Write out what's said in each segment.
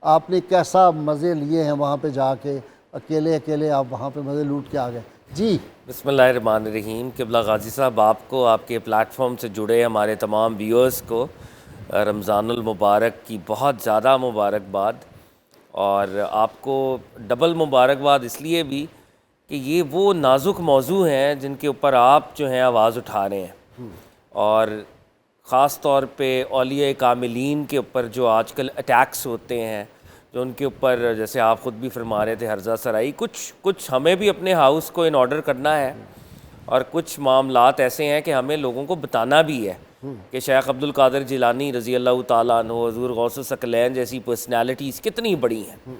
آپ نے کیسا مزے لیے ہیں وہاں پہ جا کے، اکیلے اکیلے آپ وہاں پہ مزے لوٹ کے آ گئے؟ جی بسم اللہ الرحمن الرحیم۔ قبلہ غازی صاحب، آپ کو، آپ کے پلیٹ فارم سے جڑے ہمارے تمام ویورز کو رمضان المبارک کی بہت زیادہ مبارکباد، اور آپ کو ڈبل مبارکباد اس لیے بھی کہ یہ وہ نازک موضوع ہیں جن کے اوپر آپ جو ہیں آواز اٹھا رہے ہیں، اور خاص طور پہ اولیاء کاملین کے اوپر جو آج کل اٹیکس ہوتے ہیں، جو ان کے اوپر، جیسے آپ خود بھی فرما رہے تھے حرزہ سرائی، کچھ ہمیں بھی اپنے ہاؤس کو ان آرڈر کرنا ہے، اور کچھ معاملات ایسے ہیں کہ ہمیں لوگوں کو بتانا بھی ہے کہ شیخ عبد القادر جیلانی رضی اللہ تعالیٰ عنہ، حضور غوث الثقلین جیسی پرسنالٹیز کتنی بڑی ہیں۔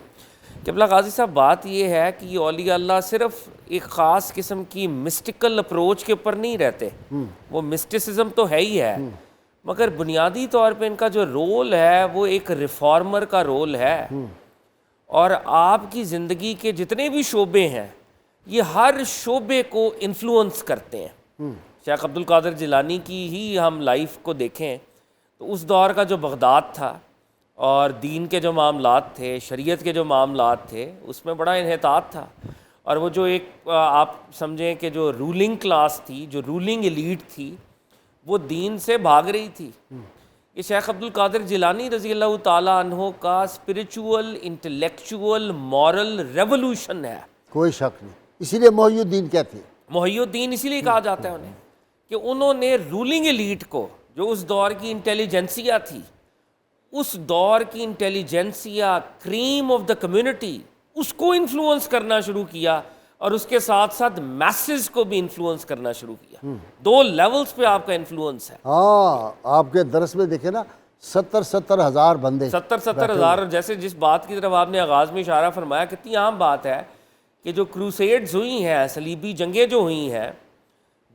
قبلہ غازی صاحب، بات یہ ہے کہ یہ اولیاء اللہ صرف ایک خاص قسم کی مسٹیکل اپروچ کے اوپر نہیں رہتے، وہ مسٹیسزم تو ہے ہی ہے، مگر بنیادی طور پہ ان کا جو رول ہے وہ ایک ریفارمر کا رول ہے، اور آپ کی زندگی کے جتنے بھی شعبے ہیں یہ ہر شعبے کو انفلوئنس کرتے ہیں۔ شیخ عبد القادر جیلانی کی ہی ہم لائف کو دیکھیں تو اس دور کا جو بغداد تھا اور دین کے جو معاملات تھے، شریعت کے جو معاملات تھے، اس میں بڑا انحطاط تھا، اور وہ جو ایک آپ سمجھیں کہ جو رولنگ کلاس تھی، جو رولنگ ایلیٹ تھی، وہ دین سے بھاگ رہی تھی۔ یہ شیخ عبد القادر جیلانی رضی اللہ تعالیٰ عنہ کا اسپریچول، انٹلیکچول، مورل ریولوشن ہے۔ کوئی شک نہیں، اسی لیے محی الدین کہتے ہیں۔ محی الدین اسی لیے کہا جاتا ہے انہیں کہ انہوں نے رولنگ ایلیٹ کو، جو اس دور کی انٹیلیجنسیا تھی، اس دور کی intelligentsia, cream of the community, اس کو انفلوئنس کرنا شروع کیا، اور اس کے ساتھ ساتھ میسز کو بھی انفلوئنس کرنا شروع کیا۔ دو لیولز پہ آپ کا انفلوئنس ہے۔ ہاں، آپ کے درس میں دیکھیں نا، 70,000 بندے، 70,000، اور جیسے جس بات کی طرف آپ نے آغاز میں اشارہ فرمایا، کتنی عام بات ہے کہ جو کروسیڈز ہوئی ہیں، صلیبی جنگیں جو ہوئی ہیں،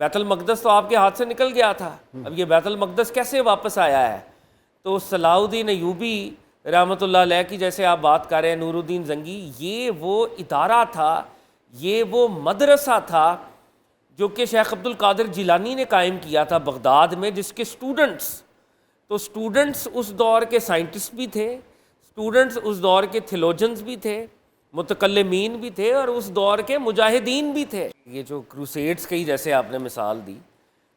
بیت المقدس تو آپ کے ہاتھ سے نکل گیا تھا، اب یہ بیت المقدس کیسے واپس آیا ہے؟ تو صلاح الدین ایوبی رحمۃ اللہ علیہ کی جیسے آپ بات کر رہے ہیں، نور الدین زنگی، یہ وہ ادارہ تھا، یہ وہ مدرسہ تھا جو کہ شیخ عبد القادر جیلانی نے قائم کیا تھا بغداد میں، جس کے اسٹوڈنٹس اس دور کے سائنٹسٹ بھی تھے، اسٹوڈنٹس اس دور کے تھیولوجنز بھی تھے، متکلمین بھی تھے، اور اس دور کے مجاہدین بھی تھے۔ یہ جو کروسیڈز کی جیسے آپ نے مثال دی،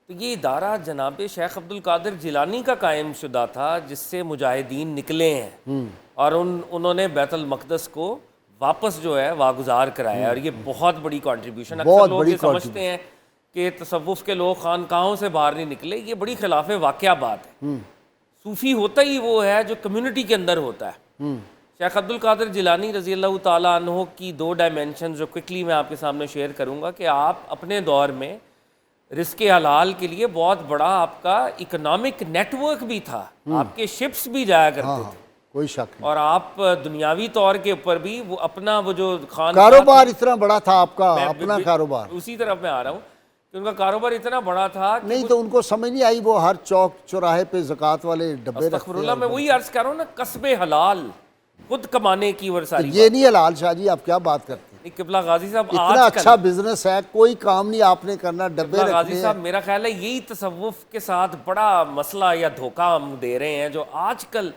تو یہ ادارہ جناب شیخ عبد القادر جیلانی کا قائم شدہ تھا، جس سے مجاہدین نکلے ہیں، اور انہوں نے بیت المقدس کو واپس جو ہے واگزار کرایا، اور یہ بہت بڑی کنٹریبیوشن۔ اکثر لوگ یہ سمجھتے ہیں کہ تصوف کے لوگ خانقاہوں سے باہر نہیں نکلے، یہ بڑی خلاف واقعہ بات ہے۔ صوفی ہوتا ہی وہ ہے جو کمیونٹی کے اندر ہوتا ہے۔ شیخ عبد القادر جیلانی رضی اللہ تعالیٰ عنہ کی دو ڈائمینشنز جو کوئکلی میں آپ کے سامنے شیئر کروں گا، کہ آپ اپنے دور میں رزق حلال کے لیے بہت بڑا آپ کا اکنامک نیٹ ورک بھی تھا، آپ کے شپس بھی جایا کرتے تھے، کوئی شک نہیں، اور آپ دنیاوی طور کے اوپر بھی وہ اپنا وہ جو کاروبار اتنا بڑا تھا آپ کا، اپنا کاروبار، اسی طرف میں آ رہا ہوں کہ ان کا کاروبار اتنا بڑا تھا کہ نہیں تو ان کو سمجھ نہیں آئی، وہ ہر چوک چوراہے پہ زکوٰۃ والے ڈبے استغفر اللہ، میں وہی عرض کر رہا ہوں نا، کسب حلال، خود کمانے کی ورساری۔ یہ نہیں حلال شاہ جی، آپ کیا بات کرتے ہیں؟ قبلہ غازی صاحب، اتنا اچھا بزنس ہے، کوئی کام نہیں آپ نے کرنا، ڈبے قبلہ غازی رکھنے صاحب، میرا خیال ہے یہی تصوف کے ساتھ بڑا مسئلہ یا دھوکہ ہم دے رہے ہیں، جو آج کل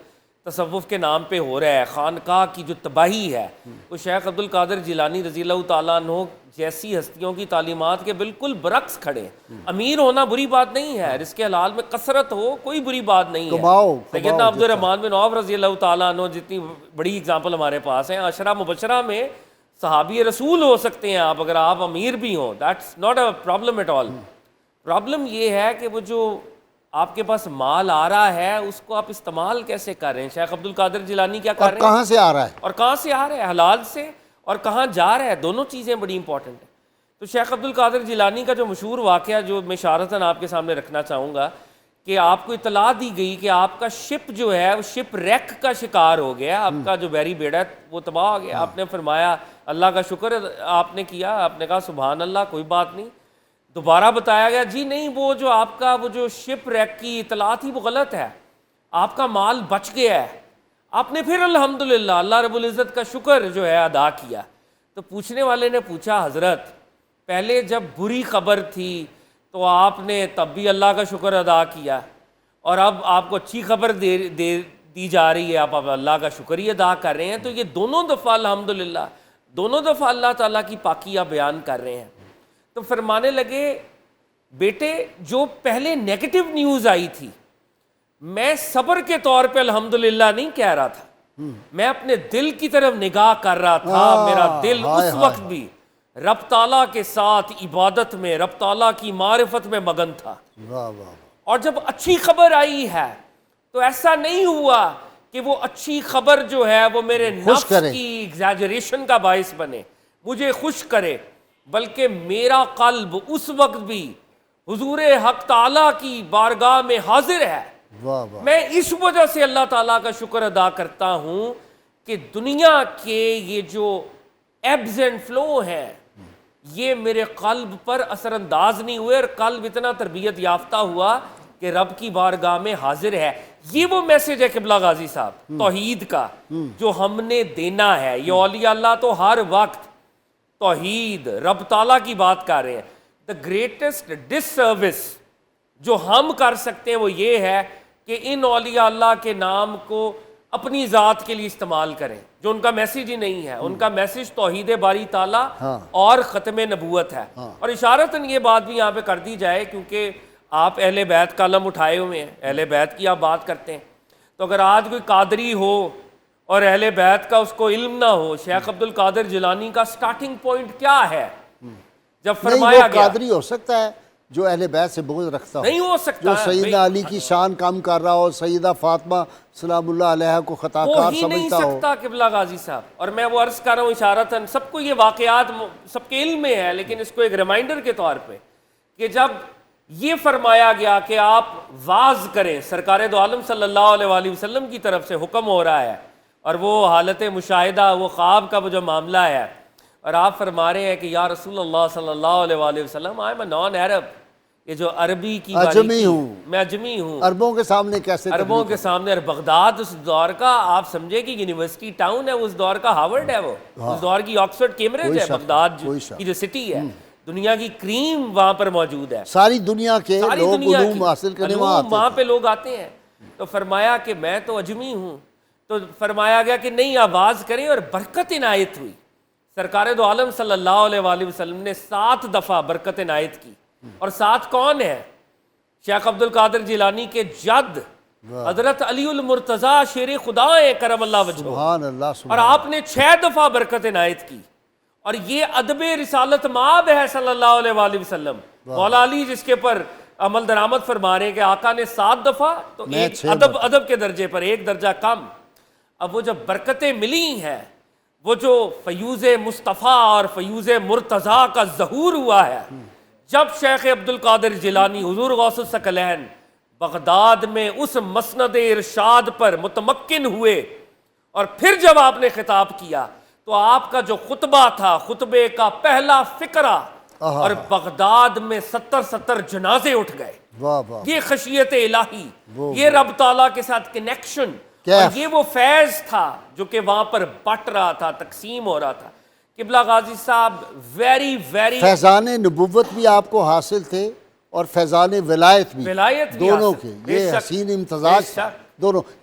تصوف کے نام پہ ہو رہا ہے، خانقاہ کی جو تباہی ہے، وہ شیخ عبد القادر جیلانی رضی اللہ تعالیٰ عنہ جیسی ہستیوں کی تعلیمات کے بالکل برعکس کھڑے۔ امیر ہونا بری بات نہیں ہے، رزق حلال میں کثرت ہو کوئی بری بات نہیں ہے۔ کماؤ، سیدنا عبد الرحمن بن عوف رضی اللہ تعالیٰ عنہ جتنی بڑی اگزامپل ہمارے پاس ہیں، عشرہ مبشرہ میں صحابی رسول ہو سکتے ہیں آپ، اگر آپ امیر بھی ہوں، that's not a problem at all. Problem یہ ہے کہ وہ جو آپ کے پاس مال آ رہا ہے اس کو آپ استعمال کیسے کر رہے ہیں۔ شیخ عبد القادر جیلانی کیا کر اور رہے ہیں، کہاں سے آ رہا ہے، اور کہاں سے آ رہا ہے، حلال سے، اور کہاں جا رہا ہے، دونوں چیزیں بڑی امپورٹنٹ ہیں۔ تو شیخ عبد القادر جیلانی کا جو مشہور واقعہ جو میں اشارتاً آپ کے سامنے رکھنا چاہوں گا، کہ آپ کو اطلاع دی گئی کہ آپ کا شپ جو ہے وہ شپ ریک کا شکار ہو گیا، آپ کا جو بیری بیڑا ہے وہ تباہ ہو گیا۔ آپ نے فرمایا اللہ کا شکر آپ نے کیا، آپ نے کہا سبحان اللہ، کوئی بات نہیں۔ دوبارہ بتایا گیا جی نہیں، وہ جو آپ کا وہ جو شپ ریک کی اطلاع تھی وہ غلط ہے، آپ کا مال بچ گیا ہے۔ آپ نے پھر الحمدللہ اللہ رب العزت کا شکر جو ہے ادا کیا۔ تو پوچھنے والے نے پوچھا حضرت پہلے جب بری خبر تھی تو آپ نے تب بھی اللہ کا شکر ادا کیا، اور اب آپ کو اچھی خبر دی جا رہی ہے، آپ اللہ کا شکریہ ادا کر رہے ہیں، تو یہ دونوں دفعہ الحمدللہ دونوں دفعہ اللہ تعالیٰ کی پاکیہ بیان کر رہے ہیں۔ تو فرمانے لگے بیٹے جو پہلے نیگیٹو نیوز آئی تھی میں صبر کے طور پہ الحمدللہ نہیں کہہ رہا تھا، میں اپنے دل کی طرف نگاہ کر رہا تھا، میرا دل اس وقت بھی رب تعالیٰ کے ساتھ عبادت میں، رب تعالیٰ کی معرفت میں مگن تھا۔ واہ واہ، اور جب اچھی خبر آئی ہے تو ایسا نہیں ہوا کہ وہ اچھی خبر جو ہے وہ میرے نفس کی ایگزیجریشن کا باعث بنے، مجھے خوش کرے، بلکہ میرا قلب اس وقت بھی حضور حق تعالیٰ کی بارگاہ میں حاضر ہے۔ واہ واہ، میں اس وجہ سے اللہ تعالیٰ کا شکر ادا کرتا ہوں کہ دنیا کے یہ جو ایبز اینڈ فلو ہیں یہ میرے قلب پر اثر انداز نہیں ہوئے، اور قلب اتنا تربیت یافتہ ہوا کہ رب کی بارگاہ میں حاضر ہے۔ یہ وہ میسج ہے قبلہ غازی صاحب توحید کا جو ہم نے دینا ہے۔ یہ اولیاء اللہ تو ہر وقت توحید رب تعالیٰ کی بات کر رہے ہیں۔ دا گریٹسٹ ڈس سروس جو ہم کر سکتے ہیں وہ یہ ہے کہ ان اولیاء اللہ کے نام کو اپنی ذات کے لیے استعمال کریں، جو ان کا میسیج ہی نہیں ہے۔ ان کا میسیج توحید باری تعالیٰ اور ختم نبوت ہے۔ اور اشارتاً یہ بات بھی یہاں پہ کر دی جائے، کیونکہ آپ اہل بیت کا علم اٹھائے ہوئے ہیں، اہل بیت کی آپ بات کرتے ہیں، تو اگر آج کوئی قادری ہو اور اہل بیت کا اس کو علم نہ ہو، شیخ عبد القادر جیلانی کا سٹارٹنگ پوائنٹ کیا ہے؟ جب فرمایا گیا قادری ہو سکتا ہے جو اہل بیت سے بغض رکھتا ہو، نہیں ہو سکتا، جو سیدنا علی کی شان کم کر رہا ہو، سیدہ فاطمہ سلام اللہ علیہ کو خطا وہ کار ہی نہیں سمجھتا ہو۔ سکتا قبلہ غازی صاحب۔ اور میں وہ عرض کر رہا ہوں اشارتاً، سب کو یہ واقعات سب کے علم میں ہے، لیکن اس کو ایک ریمائنڈر کے طور پہ کہ جب یہ فرمایا گیا کہ آپ واز کریں، سرکار دو عالم صلی اللہ علیہ وآلہ وسلم کی طرف سے حکم ہو رہا ہے، اور وہ حالت مشاہدہ، وہ خواب کا وہ جو معاملہ ہے، اور آپ فرما رہے ہیں کہ یا رسول اللہ صلی اللہ علیہ وآلہ وسلم آئی ایم نان عرب، یہ جو عربی کی اجمی ہوں، میں اجمی ہوں، عربوں کے سامنے کیسے عربوں کے سامنے۔ اور بغداد اس دور کا آپ سمجھے کہ یونیورسٹی ٹاؤن ہے، اس دور کا ہارورڈ ہے، وہ اس دور کی آکسفورڈ کیمبرج ہے، بغداد کی جو سٹی ہے، دنیا کی کریم وہاں پر موجود ہے، ساری دنیا کے لوگ علوم حاصل کرنے وہاں پہ لوگ آتے ہیں۔ تو فرمایا کہ میں تو اجمی ہوں، تو فرمایا گیا کہ نہیں آواز کریں، اور برکت عنایت ہوئی۔ سرکار دو عالم صلی اللہ علیہ وآلہ وسلم نے 7 دفعہ برکت عنایت کی، اور 7 کون ہیں؟ شیخ عبد القادر جیلانی کے جد حضرت علی المرتضیٰ شیر خدا ہیں کرم اللہ وجہہ، سبحان اللہ، اور سبحان آپ نے 6 دفعہ برکت عنایت کی۔ اور یہ ادب رسالت مآب ہے صلی اللہ علیہ وآلہ وسلم۔ مولا علی جس کے پر عمل درآمد فرما رہے ہیں کہ آقا نے 7 دفعہ، تو ایک ادب کے درجے پر ایک درجہ کم۔ اب وہ جب برکتیں ملی ہیں، وہ جو فیوز مصطفیٰ اور فیوز مرتضیٰ کا ظہور ہوا ہے، جب شیخ عبد القادر جیلانی حضور غوث الثقلین بغداد میں اس مسند ارشاد پر متمکن ہوئے، اور پھر جب آپ نے خطاب کیا تو آپ کا جو خطبہ تھا، خطبے کا پہلا فقرہ، اور بغداد میں 70 جنازے اٹھ گئے۔ واہ واہ، یہ خشیت الہی، یہ رب تعالیٰ کے ساتھ کنیکشن، اور یہ وہ فیض تھا جو کہ وہاں پر بٹ رہا تھا، تقسیم ہو رہا تھا۔ قبلہ غازی صاحب ویری فیضان نبوت بھی آپ کو حاصل تھے اور فیضان ولایت بھی، دونوں کے یہ حسین امتزاج دونوں۔